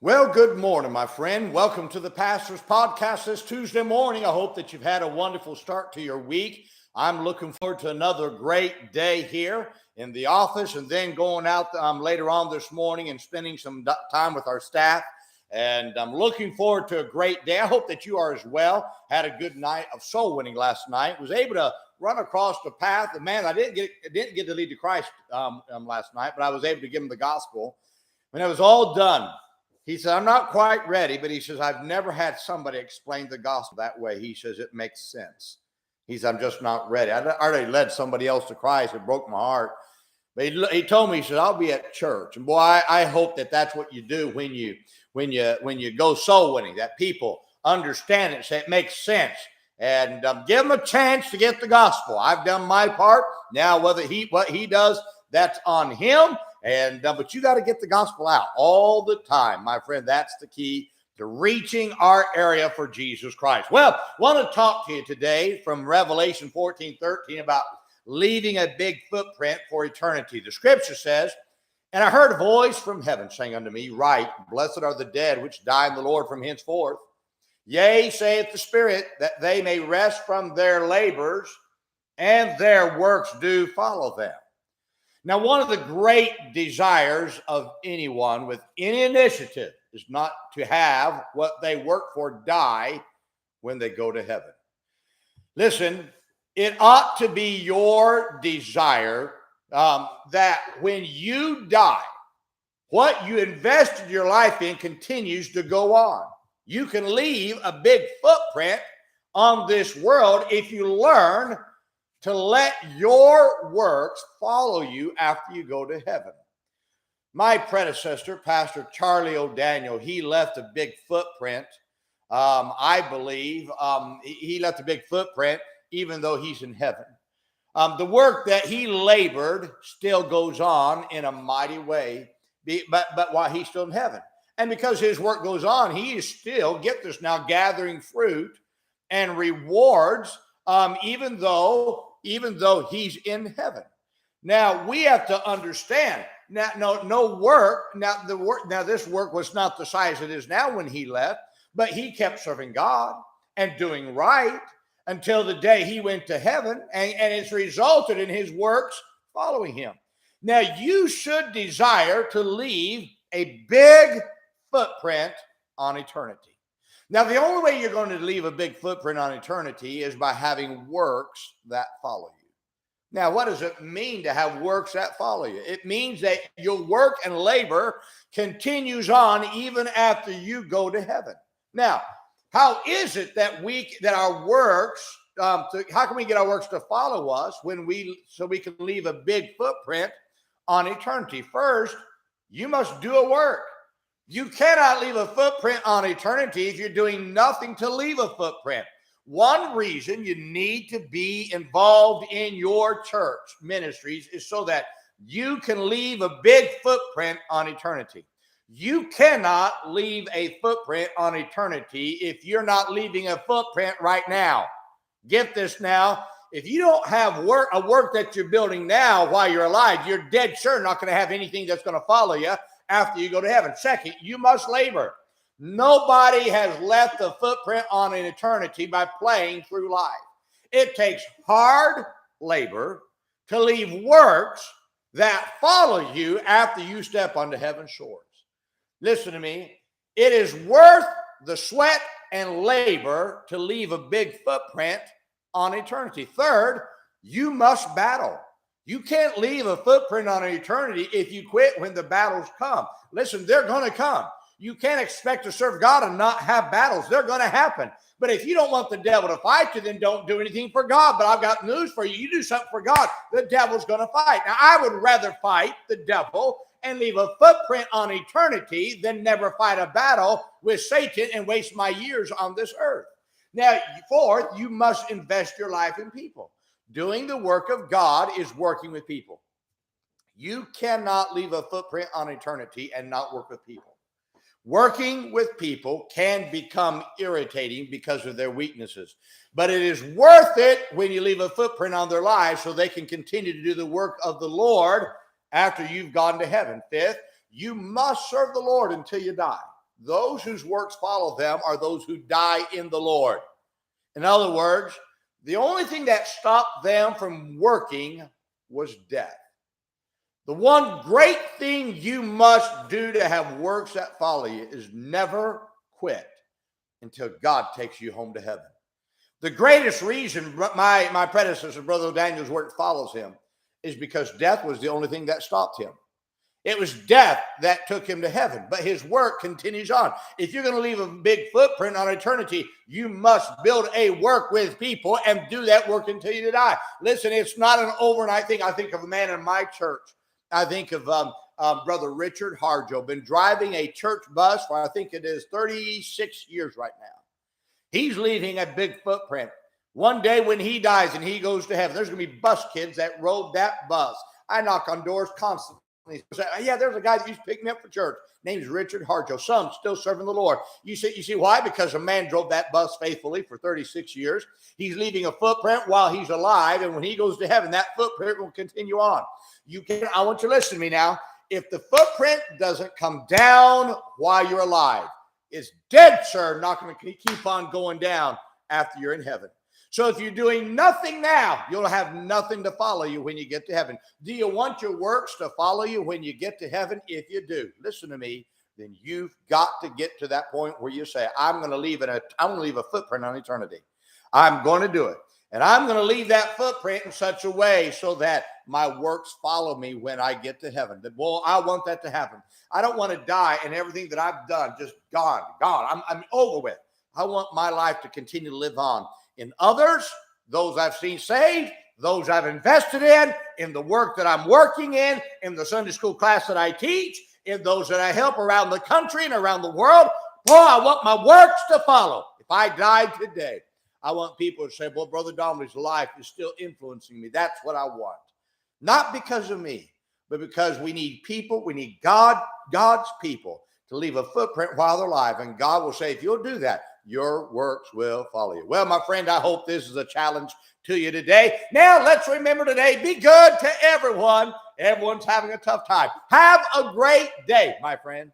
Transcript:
Well, good morning, my friend. Welcome to the Pastor's Podcast this Tuesday morning. I hope that you've had a wonderful start to your week. I'm looking forward to another great day here in the office and then going out later on this morning and spending some time with our staff. And I'm looking forward to a great day. I hope that you are as well. Had a good night of soul winning last night. Was able to run across the path. And man, I didn't get to lead to Christ last night, but I was able to give him the gospel. When it was all done, he said, I'm not quite ready, but he says, I've never had somebody explain the gospel that way. He says, it makes sense. He said, I'm just not ready. I already led somebody else to Christ. It broke my heart. But he told me, he said, I'll be at church. And boy, I hope that that's what you do when you go soul winning, that people understand it, say it makes sense. And give them a chance to get the gospel. I've done my part. Now, what he does, that's on him. And but you got to get the gospel out all the time, my friend. That's the key to reaching our area for Jesus Christ. Well, I want to talk to you today from Revelation 14:13 about leaving a big footprint for eternity. The scripture says, and I heard a voice from heaven saying unto me, Write, blessed are the dead which die in the Lord from henceforth. Yea, saith the Spirit, that they may rest from their labors, and their works do follow them. Now, one of the great desires of anyone with any initiative is not to have what they work for die when they go to heaven. Listen, it ought to be your desire that when you die, what you invested your life in continues to go on. You can leave a big footprint on this world if you learn to let your works follow you after you go to heaven. My predecessor, Pastor Charlie O'Daniel, he left a big footprint. I believe he left a big footprint even though he's in heaven. The work that he labored still goes on in a mighty way, but while he's still in heaven. And because his work goes on, he is still, get this now, gathering fruit and rewards, even though he's in heaven. Now we have to understand. Now, no work. Now this work was not the size it is now when he left, but he kept serving God and doing right until the day he went to heaven, and it's resulted in his works following him. Now you should desire to leave a big footprint on eternity. Now, the only way you're going to leave a big footprint on eternity is by having works that follow you. Now, what does it mean to have works that follow you? It means that your work and labor continues on even after you go to heaven. Now, how is it that our works, how can we get our works to follow us so we can leave a big footprint on eternity? First, you must do a work. You cannot leave a footprint on eternity if you're doing nothing to leave a footprint. One reason you need to be involved in your church ministries is so that you can leave a big footprint on eternity. You cannot leave a footprint on eternity if you're not leaving a footprint right now. Get this now. If you don't have a work that you're building now while you're alive, you're dead sure not going to have anything that's going to follow you after you go to heaven. Second, you must labor. Nobody has left a footprint on an eternity by playing through life. It takes hard labor to leave works that follow you after you step onto heaven's shores. Listen to me. It is worth the sweat and labor to leave a big footprint on eternity. Third, you must battle. You can't leave a footprint on eternity if you quit when the battles come. Listen, they're going to come. You can't expect to serve God and not have battles. They're going to happen. But if you don't want the devil to fight you, then don't do anything for God. But I've got news for you. You do something for God, the devil's going to fight. Now, I would rather fight the devil and leave a footprint on eternity than never fight a battle with Satan and waste my years on this earth. Now, fourth, you must invest your life in people. Doing the work of God is working with people. You cannot leave a footprint on eternity and not work with people. Working with people can become irritating because of their weaknesses, but it is worth it when you leave a footprint on their lives so they can continue to do the work of the Lord after you've gone to heaven. Fifth, you must serve the Lord until you die. those whose works follow them are those who die in the Lord. In other words, the only thing that stopped them from working was death. The one great thing you must do to have works that follow you is never quit until God takes you home to heaven. The greatest reason my predecessor, Brother Daniel's work follows him is because death was the only thing that stopped him. It was death that took him to heaven, but his work continues on. If you're going to leave a big footprint on eternity, you must build a work with people and do that work until you die. Listen, it's not an overnight thing. I think of a man in my church. I think of Brother Richard Harjo, been driving a church bus for, I think it is 36 years right now. He's leaving a big footprint. One day when he dies and he goes to heaven, there's going to be bus kids that rode that bus. I knock on doors constantly. Yeah, there's a guy that used to pick me up for church. Name's Richard Harjo. Some still serving the Lord. You see why? Because a man drove that bus faithfully for 36 years. He's leaving a footprint while he's alive, and when he goes to heaven, that footprint will continue on. I want you to listen to me now. If the footprint doesn't come down while you're alive, it's dead, sir. Not going to keep on going down after you're in heaven. So if you're doing nothing now, you'll have nothing to follow you when you get to heaven. Do you want your works to follow you when you get to heaven? If you do, listen to me, then you've got to get to that point where you say, I'm going to leave a footprint on eternity. I'm going to do it. And I'm going to leave that footprint in such a way so that my works follow me when I get to heaven. Well, I want that to happen. I don't want to die and everything that I've done just gone. I'm over with. I want my life to continue to live on. In others, those I've seen saved, those I've invested in the work that I'm working in the Sunday school class that I teach, in those that I help around the country and around the world. Boy, I want my works to follow. If I died today, I want people to say, well, Brother Donnelly's life is still influencing me. That's what I want. Not because of me, but because we need people, we need God's people to leave a footprint while they're alive. And God will say, if you'll do that, your works will follow you. Well, my friend, I hope this is a challenge to you today. Now, let's remember today, be good to everyone. Everyone's having a tough time. Have a great day, my friend.